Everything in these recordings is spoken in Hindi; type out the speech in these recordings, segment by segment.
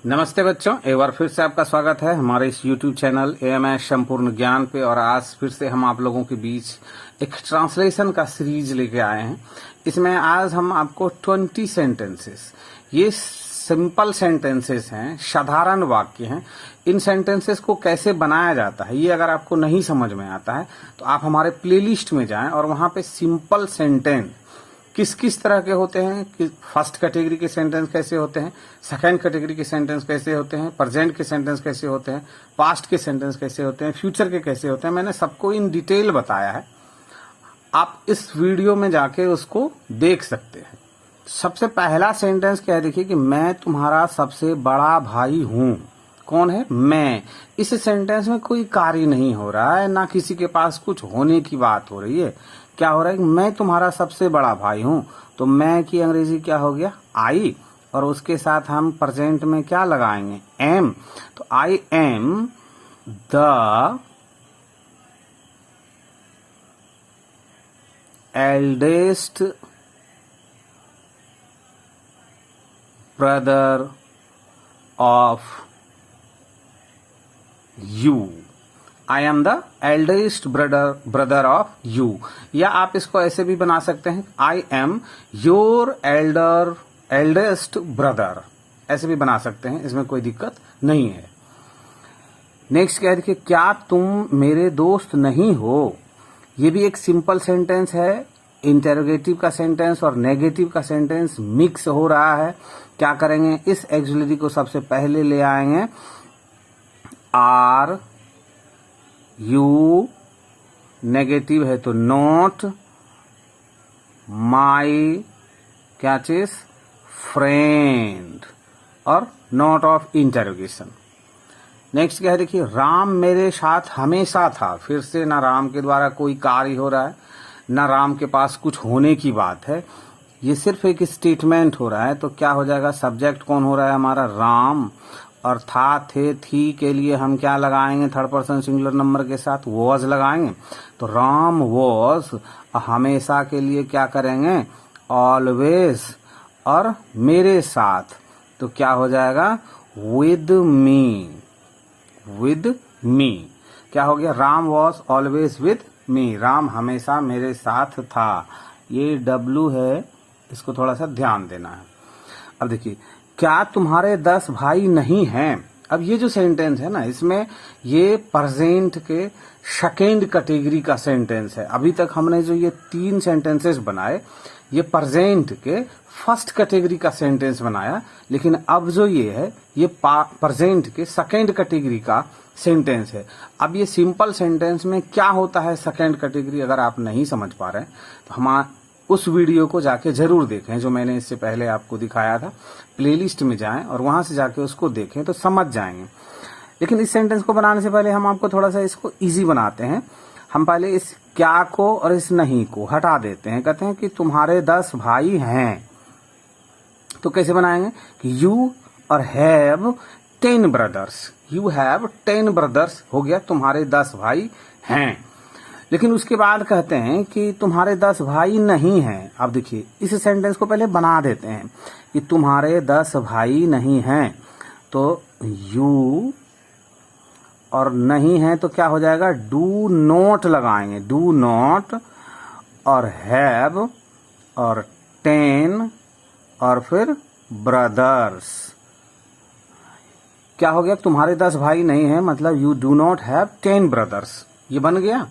नमस्ते बच्चों, एक बार फिर से आपका स्वागत है हमारे इस YouTube चैनल AMS संपूर्ण ज्ञान पे। और आज फिर से हम आप लोगों के बीच एक ट्रांसलेशन का सीरीज लेके आए हैं। इसमें आज हम आपको 20 सेंटेंसेस, ये सिंपल सेंटेंसेस हैं, साधारण वाक्य हैं। इन सेंटेंसेस को कैसे बनाया जाता है ये अगर आपको नहीं समझ में आता है तो आप हमारे प्लेलिस्ट में जाएं और वहां पे सिंपल सेंटेंस किस किस तरह के होते हैं, कि फर्स्ट कैटेगरी के सेंटेंस कैसे होते हैं, सेकंड कैटेगरी के सेंटेंस कैसे होते हैं, प्रेजेंट के सेंटेंस कैसे होते हैं, पास्ट के सेंटेंस कैसे होते हैं, फ्यूचर के कैसे होते हैं, मैंने सबको इन डिटेल बताया है। आप इस वीडियो में जाके उसको देख सकते हैं। सबसे पहला सेंटेंस क्या है, देखिए कि मैं तुम्हारा सबसे बड़ा भाई हूं। कौन है? मैं। इस सेंटेंस में कोई कार्य नहीं हो रहा है, ना किसी के पास कुछ होने की बात हो रही है। क्या हो रहा है? मैं तुम्हारा सबसे बड़ा भाई हूं। तो मैं की अंग्रेजी क्या हो गया? आई। और उसके साथ हम प्रेजेंट में क्या लगाएंगे? एम। तो I am the eldest brother of you. I am the eldest brother of you. या आप इसको ऐसे भी बना सकते हैं, I am your eldest brother, ऐसे भी बना सकते हैं, इसमें कोई दिक्कत नहीं है। नेक्स्ट क्या है, देखिए क्या तुम मेरे दोस्त नहीं हो। ये भी एक सिंपल सेंटेंस है। इंटेरोगेटिव का सेंटेंस और नेगेटिव का सेंटेंस मिक्स हो रहा है। क्या करेंगे? इस एक्सुलरी को सबसे पहले ले आएंगे आर यू, नेगेटिव है तो नॉट माई क्या चीज? फ्रेंड, और नॉट ऑफ इंटरोगेशन। नेक्स्ट क्या है, देखिए राम मेरे साथ हमेशा था। फिर से ना राम के द्वारा कोई कार्य हो रहा है, ना राम के पास कुछ होने की बात है, ये सिर्फ एक स्टेटमेंट हो रहा है। तो क्या हो जाएगा? सब्जेक्ट कौन हो रहा है हमारा? राम। और था, थे, थी के लिए हम क्या लगाएंगे? थर्ड पर्सन सिंगुलर नंबर के साथ वॉज लगाएंगे। तो राम वॉज। हमेशा के लिए क्या करेंगे? ऑलवेज। और मेरे साथ तो क्या हो जाएगा? With me. विद मी क्या हो गया? Ram was always with me. Ram हमेशा मेरे साथ था। ये डब्लू है, इसको थोड़ा सा ध्यान देना है। अब देखिए, क्या तुम्हारे 10 भाई नहीं हैं। अब ये जो सेंटेंस है ना, इसमें ये प्रेजेंट के सेकेंड कैटेगरी का सेंटेंस है। अभी तक हमने जो ये 3 सेंटेंसेस बनाए, ये प्रेजेंट के फर्स्ट कैटेगरी का सेंटेंस बनाया। लेकिन अब जो ये है, ये प्रेजेंट के सेकेंड कैटेगरी का सेंटेंस है। अब ये सिंपल सेंटेंस में क्या होता है सेकेंड कैटेगरी, अगर आप नहीं समझ पा रहे हैं तो हम उस वीडियो को जाके जरूर देखें जो मैंने इससे पहले आपको दिखाया था। प्लेलिस्ट में जाएं और वहां से जाके उसको देखें तो समझ जाएंगे। लेकिन इस सेंटेंस को बनाने से पहले हम आपको थोड़ा सा इसको इजी बनाते हैं। हम पहले इस क्या को और इस नहीं को हटा देते हैं। कहते हैं कि तुम्हारे 10 भाई हैं। तो कैसे बनाएंगे? कि यू और have 10 brothers. You have 10 brothers हो गया, तुम्हारे 10 भाई हैं। लेकिन उसके बाद कहते हैं कि तुम्हारे 10 भाई नहीं हैं। अब देखिए, इस सेंटेंस को पहले बना देते हैं कि तुम्हारे 10 भाई नहीं हैं। तो यू और नहीं है तो क्या हो जाएगा? डू नॉट लगाएंगे। डू नॉट और हैव और 10 और फिर ब्रदर्स। क्या हो गया? तुम्हारे 10 भाई नहीं हैं, मतलब you do not have 10 brothers. ये बन गया।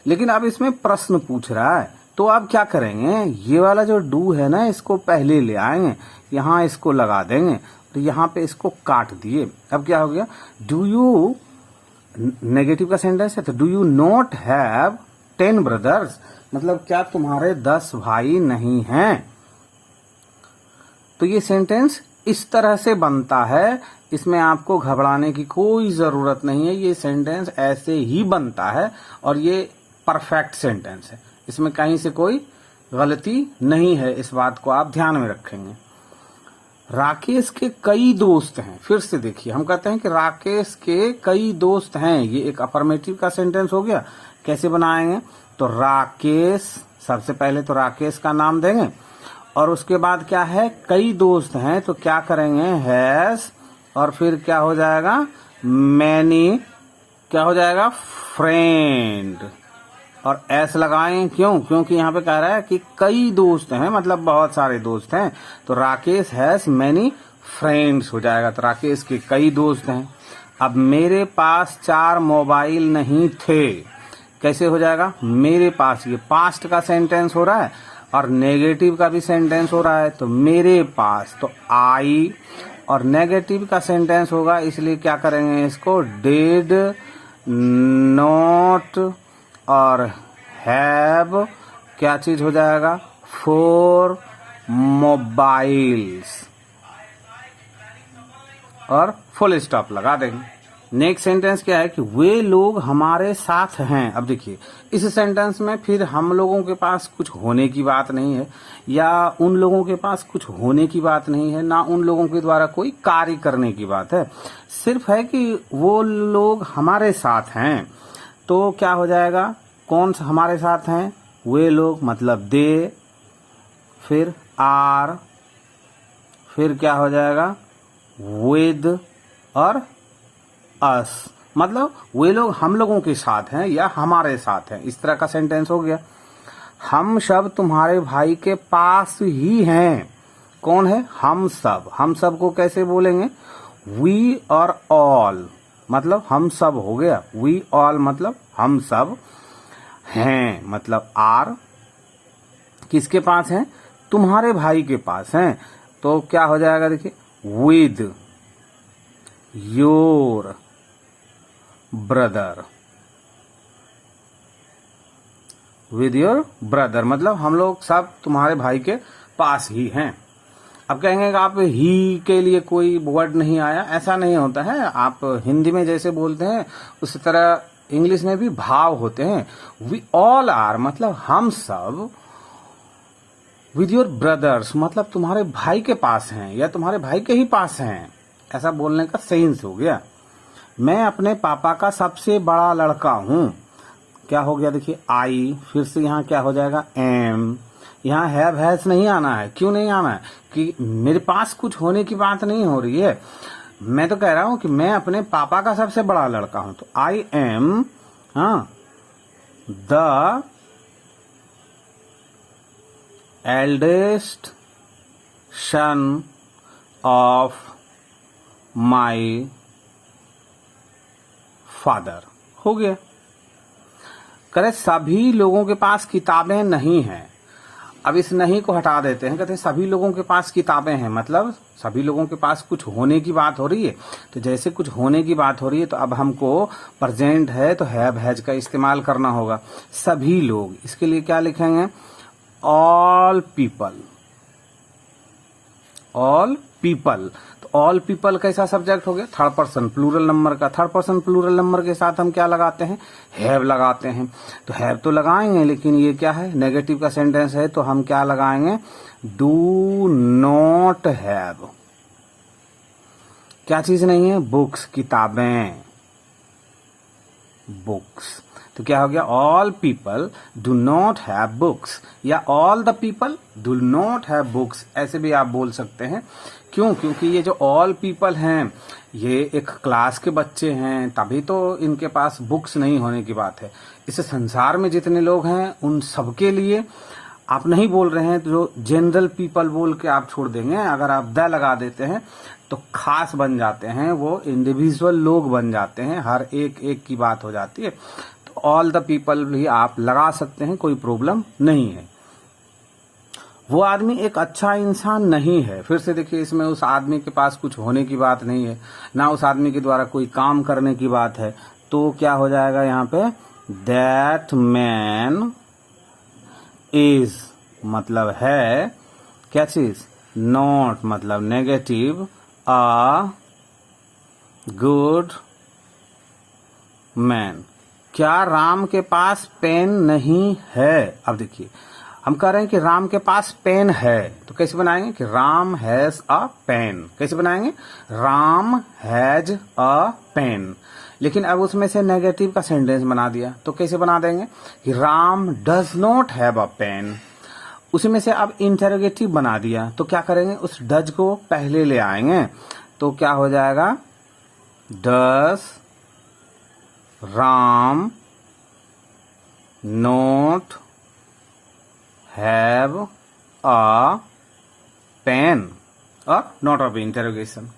लेकिन अब इसमें प्रश्न पूछ रहा है, तो आप क्या करेंगे? ये वाला जो डू है ना, इसको पहले ले आएंगे, यहां इसको लगा देंगे, तो यहां पे इसको काट दिए। अब क्या हो गया? डू यू, नेगेटिव का सेंटेंस है, तो do you not have 10 brothers, मतलब क्या तुम्हारे 10 भाई नहीं हैं। तो ये सेंटेंस इस तरह से बनता है। इसमें आपको घबराने की कोई जरूरत नहीं है। ये सेंटेंस ऐसे ही बनता है और ये परफेक्ट सेंटेंस है। इसमें कहीं से कोई गलती नहीं है, इस बात को आप ध्यान में रखेंगे। राकेश के कई दोस्त हैं। फिर से देखिए, हम कहते हैं कि राकेश के कई दोस्त हैं। ये एक अफर्मेटिव का सेंटेंस हो गया। कैसे बनाएंगे? तो राकेश, सबसे पहले तो राकेश का नाम देंगे और उसके बाद क्या है, कई दोस्त हैं तो क्या करेंगे, हैज और फिर क्या हो जाएगा, मैनी क्या हो जाएगा, फ्रेंड। और एस लगाएं क्यों, क्योंकि यहाँ पे कह रहा है कि कई दोस्त हैं, मतलब बहुत सारे दोस्त हैं, तो राकेश हैज मैनी फ्रेंड्स हो जाएगा, तो राकेश के कई दोस्त हैं। अब मेरे पास 4 मोबाइल नहीं थे, कैसे हो जाएगा, मेरे पास, ये पास्ट का सेंटेंस हो रहा है और नेगेटिव का भी सेंटेंस हो रहा है, तो मेरे पास, तो आई, और नेगेटिव का सेंटेंस होगा, इसलिए क्या करेंगे इसको, डिड नॉट और हैव क्या चीज हो जाएगा, 4 मोबाइल्स, और फुल स्टॉप लगा देंगे। नेक्स्ट सेंटेंस क्या है कि वे लोग हमारे साथ हैं। अब देखिए इस सेंटेंस में फिर हम लोगों के पास कुछ होने की बात नहीं है, या उन लोगों के पास कुछ होने की बात नहीं है, ना उन लोगों के द्वारा कोई कार्य करने की बात है, सिर्फ है कि वो लोग हमारे साथ हैं। तो क्या हो जाएगा, कौन सा हमारे साथ हैं, वे लोग मतलब दे, फिर आर, फिर क्या हो जाएगा, विद और अस, मतलब वे लोग हम लोगों के साथ हैं या हमारे साथ हैं, इस तरह का सेंटेंस हो गया। हम सब तुम्हारे भाई के पास ही हैं, कौन है, हम सब। हम सब को कैसे बोलेंगे, वी और ऑल, मतलब हम सब हो गया, वी ऑल मतलब हम सब हैं, मतलब आर किसके पास हैं, तुम्हारे भाई के पास हैं, तो क्या हो जाएगा, देखिए with your brother, with your brother मतलब हम लोग सब तुम्हारे भाई के पास ही हैं। अब कहेंगे कि आप ही के लिए कोई वर्ड नहीं आया, ऐसा नहीं होता है, आप हिंदी में जैसे बोलते हैं उसी तरह इंग्लिश में भी भाव होते हैं। वी ऑल आर मतलब हम सब, विद योर ब्रदर्स मतलब तुम्हारे भाई के पास हैं या तुम्हारे भाई के ही पास हैं, ऐसा बोलने का सेंस हो गया। मैं अपने पापा का सबसे बड़ा लड़का हूं, क्या हो गया, देखिए आई, फिर से यहाँ क्या हो जाएगा, एम, यहाँ हैव हैज नहीं आना है, क्यों नहीं आना है, कि मेरे पास कुछ होने की बात नहीं हो रही है, मैं तो कह रहा हूं कि मैं अपने पापा का सबसे बड़ा लड़का हूं, तो I am the eldest son of my father, हो गया। करे सभी लोगों के पास किताबें नहीं हैं, अब इस नहीं को हटा देते हैं, कहते हैं सभी लोगों के पास किताबें हैं, मतलब सभी लोगों के पास कुछ होने की बात हो रही है, तो जैसे कुछ होने की बात हो रही है तो अब हमको प्रेजेंट है तो हैव हैज का इस्तेमाल करना होगा। सभी लोग, इसके लिए क्या लिखेंगे, ऑल पीपल, ऑल पीपल, तो ऑल पीपल कैसा सब्जेक्ट हो गया, थर्ड पर्सन प्लूरल नंबर का, थर्ड पर्सन प्लूरल नंबर के साथ हम क्या लगाते हैं, हैव लगाते हैं, तो हैव तो लगाएंगे लेकिन ये क्या है, नेगेटिव का सेंटेंस है, तो हम क्या लगाएंगे, डू नॉट हैव, क्या चीज नहीं है, बुक्स, किताबें, बुक्स, तो क्या हो गया, all people do not have books, या all the people do not have books, ऐसे भी आप बोल सकते हैं। क्यों, क्योंकि ये जो ऑल पीपल हैं ये एक क्लास के बच्चे हैं, तभी तो इनके पास बुक्स नहीं होने की बात है। इस संसार में जितने लोग हैं उन सबके लिए आप नहीं बोल रहे हैं, तो जो जनरल पीपल बोल के आप छोड़ देंगे, अगर आप द लगा देते हैं तो खास बन जाते हैं, वो इंडिविजुअल लोग बन जाते हैं, हर एक एक की बात हो जाती है, तो ऑल द पीपल भी आप लगा सकते हैं, कोई प्रॉब्लम नहीं है। वो आदमी एक अच्छा इंसान नहीं है, फिर से देखिए इसमें उस आदमी के पास कुछ होने की बात नहीं है, ना उस आदमी के द्वारा कोई काम करने की बात है, तो क्या हो जाएगा यहाँ पे, दैट मैन इज मतलब है क्या चीज, नॉट मतलब नेगेटिव, अ गुड मैन। क्या राम के पास पेन नहीं है, अब देखिए हम कह रहे हैं कि राम के पास पेन है, तो कैसे बनाएंगे कि राम हैज अ पेन, कैसे बनाएंगे, राम हैज अ पेन, लेकिन अब उसमें से नेगेटिव का सेंटेंस बना दिया, तो कैसे बना देंगे कि Ram does not have a pen, उसी में से अब इंटरोगेटिव बना दिया, तो क्या करेंगे, उस डज को पहले ले आएंगे, तो क्या हो जाएगा, does Ram not have a pen और नॉट ऑफ इंटरोगेशन।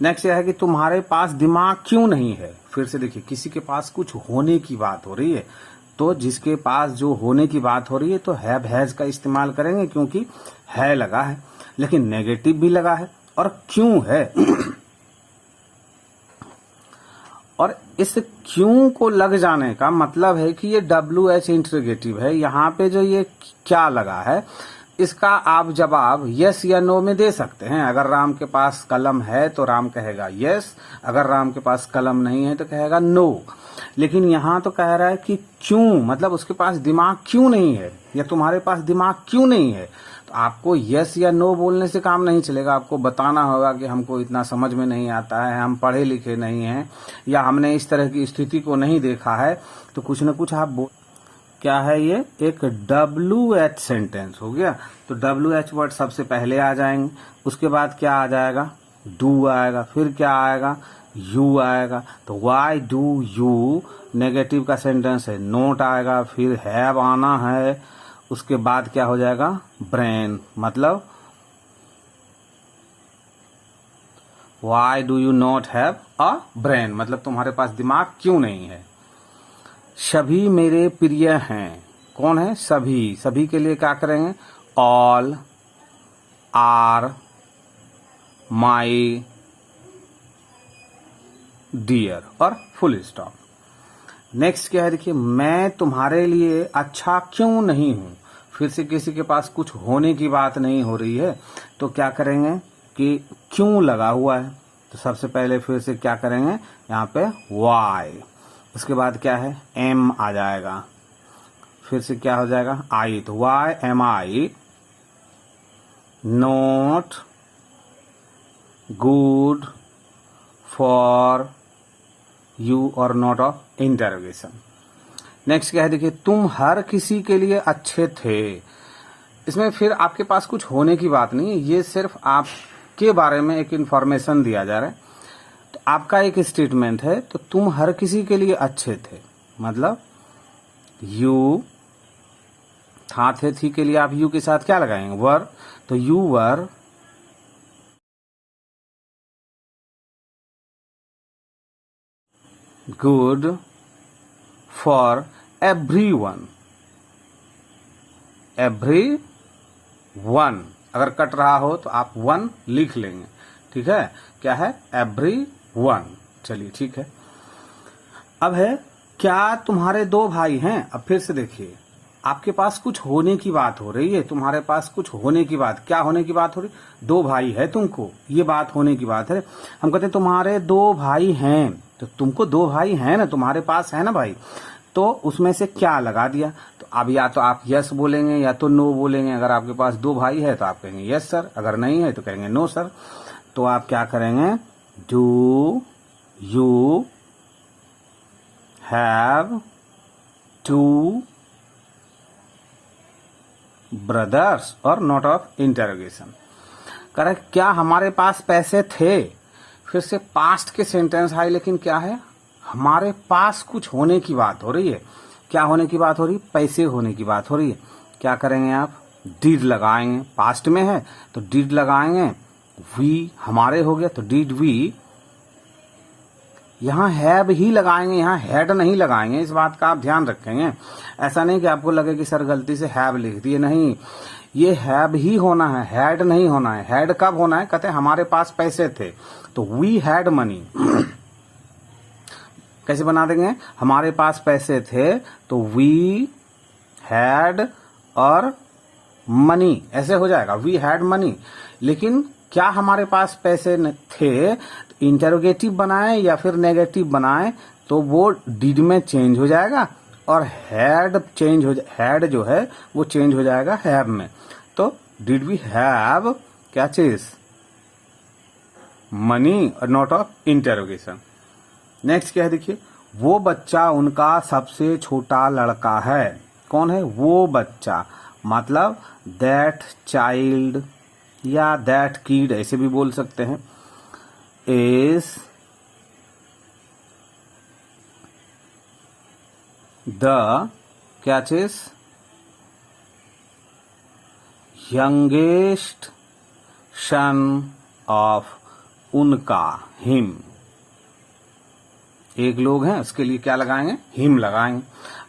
नेक्स्ट यह है कि तुम्हारे पास दिमाग क्यों नहीं है। फिर से देखिए, किसी के पास कुछ होने की बात हो रही है, तो जिसके पास जो होने की बात हो रही है तो हैव हैज का इस्तेमाल करेंगे, क्योंकि है लगा है, लेकिन नेगेटिव भी लगा है और क्यों है। और इस क्यों को लग जाने का मतलब है कि ये WH इंटरोगेटिव है। यहाँ पे जो ये क्या लगा है, इसका आप जवाब यस या नो में दे सकते हैं। अगर राम के पास कलम है तो राम कहेगा यस, अगर राम के पास कलम नहीं है तो कहेगा नो। लेकिन यहाँ तो कह रहा है कि क्यों, मतलब उसके पास दिमाग क्यों नहीं है, या तुम्हारे पास दिमाग क्यों नहीं है। तो आपको यस या नो बोलने से काम नहीं चलेगा, आपको बताना होगा कि हमको इतना समझ में नहीं आता है, हम पढ़े लिखे नहीं हैं, या हमने इस तरह की स्थिति को नहीं देखा है। तो कुछ न कुछ आप क्या है, ये एक WH सेंटेंस हो गया। तो WH वर्ड सबसे पहले आ जाएंगे, उसके बाद क्या आ जाएगा, डू आएगा, फिर क्या आएगा, यू आएगा। तो वाई डू यू नेगेटिव का सेंटेंस है, नोट आएगा, फिर हैव आना है, उसके बाद क्या हो जाएगा, ब्रेन, मतलब why do you not have a brain, मतलब तुम्हारे पास दिमाग क्यों नहीं है। सभी मेरे प्रिय हैं, कौन है, सभी। सभी के लिए क्या करेंगे, ऑल आर माई डियर और फुल स्टॉप। नेक्स्ट क्या है, देखिए, मैं तुम्हारे लिए अच्छा क्यों नहीं हूं। फिर से किसी के पास कुछ होने की बात नहीं हो रही है, तो क्या करेंगे कि क्यों लगा हुआ है। तो सबसे पहले फिर से क्या करेंगे, यहाँ पे वाई, उसके बाद क्या है, एम आ जाएगा, फिर से क्या हो जाएगा, आई। तो why am I not good for you और नॉट ऑफ इंटरोगेशन। नेक्स्ट क्या है, देखिए, तुम हर किसी के लिए अच्छे थे। इसमें फिर आपके पास कुछ होने की बात नहीं है, ये सिर्फ आपके बारे में एक इंफॉर्मेशन दिया जा रहा है। तो आपका एक स्टेटमेंट है, तो तुम हर किसी के लिए अच्छे थे, मतलब यू था, थे, थी के लिए आप यू के साथ क्या लगाएंगे, वर। तो you were good for everyone. Every one अगर कट रहा हो तो आप वन लिख लेंगे, ठीक है। क्या है, एवरी वन। चलिए ठीक है। अब है, क्या तुम्हारे दो भाई हैं। अब फिर से देखिए, आपके पास कुछ होने की बात हो रही है, तुम्हारे पास कुछ होने की बात, क्या होने की बात हो रही, दो भाई है तुमको, ये बात होने की बात है। हम कहते हैं तुम्हारे दो भाई हैं, तो तुमको दो भाई हैं ना, तुम्हारे पास है ना भाई, तो उसमें से क्या लगा दिया। तो अब या तो आप यस बोलेंगे या तो नो बोलेंगे। अगर आपके पास दो भाई है तो आप कहेंगे यस सर, अगर नहीं है तो कहेंगे नो सर। तो आप क्या करेंगे, do you have two brothers और नॉट ऑफ इंटरोगेशन। करेक्ट। क्या हमारे पास पैसे थे, फिर से पास्ट के सेंटेंस आए, लेकिन क्या है, हमारे पास कुछ होने की बात हो रही है। क्या होने की बात हो रही है, पैसे होने की बात हो रही है। क्या करेंगे आप, डिड लगाएंगे, पास्ट में है तो डिड लगाएंगे, वी हमारे हो गया तो डिड वी। यहाँ हैव ही लगाएंगे, यहाँ हैड नहीं लगाएंगे, इस बात का आप ध्यान रखेंगे। ऐसा नहीं कि आपको लगे कि सर गलती से हैव लिख दिए, नहीं, ये हैव ही होना है, हैड नहीं होना है। हैड कब होना है, कहते हैं हमारे पास पैसे थे, तो वी हैड मनी। कैसे बना देंगे, हमारे पास पैसे थे तो वी हैड और मनी, ऐसे हो जाएगा, वी हैड मनी। लेकिन क्या हमारे पास पैसे थे, इंटरोगेटिव बनाए या फिर नेगेटिव बनाए तो वो डिड में चेंज हो जाएगा, और हैड चेंज हो, हैड जो है वो चेंज हो जाएगा हैव में। तो डिड वी हैव क्या चीज, मनी और नॉट ऑफ इंटरोगेशन। नेक्स्ट क्या है, देखिए, वो बच्चा उनका सबसे छोटा लड़का है। कौन है, वो बच्चा, मतलब दैट चाइल्ड या दैट किड, ऐसे भी बोल सकते हैं। is the क्या चीज youngest son of उनका हिम। एक लोग हैं उसके लिए क्या लगाएंगे, हिम लगाएंगे।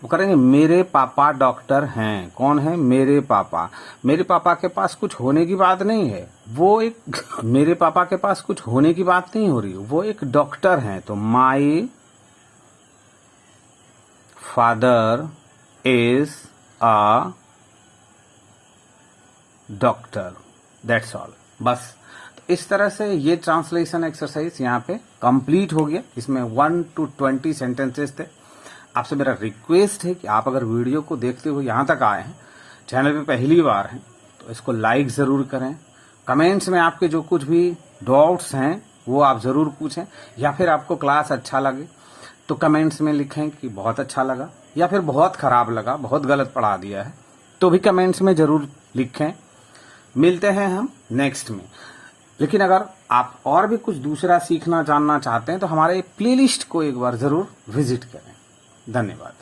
वो करेंगे मेरे पापा डॉक्टर हैं। कौन है, मेरे पापा। मेरे पापा के पास कुछ होने की बात नहीं है, वो एक मेरे पापा के पास कुछ होने की बात नहीं हो रही, वो एक डॉक्टर हैं। तो my father is a doctor, that's all. बस तो इस तरह से ये ट्रांसलेशन एक्सरसाइज यहाँ पे कंप्लीट हो गया। इसमें 1 to 20 सेंटेंसेस थे। आपसे मेरा रिक्वेस्ट है कि आप अगर वीडियो को देखते हुए यहाँ तक आए हैं, चैनल पे पहली बार हैं, तो इसको लाइक जरूर करें। कमेंट्स में आपके जो कुछ भी डाउट्स हैं वो आप जरूर पूछें, या फिर आपको क्लास अच्छा लगे तो कमेंट्स में लिखें कि बहुत अच्छा लगा, या फिर बहुत खराब लगा, बहुत गलत पढ़ा दिया है, तो भी कमेंट्स में जरूर लिखें। मिलते हैं हम नेक्स्ट में। लेकिन अगर आप और भी कुछ दूसरा सीखना जानना चाहते हैं तो हमारे प्लेलिस्ट को एक बार जरूर विजिट करें। धन्यवाद।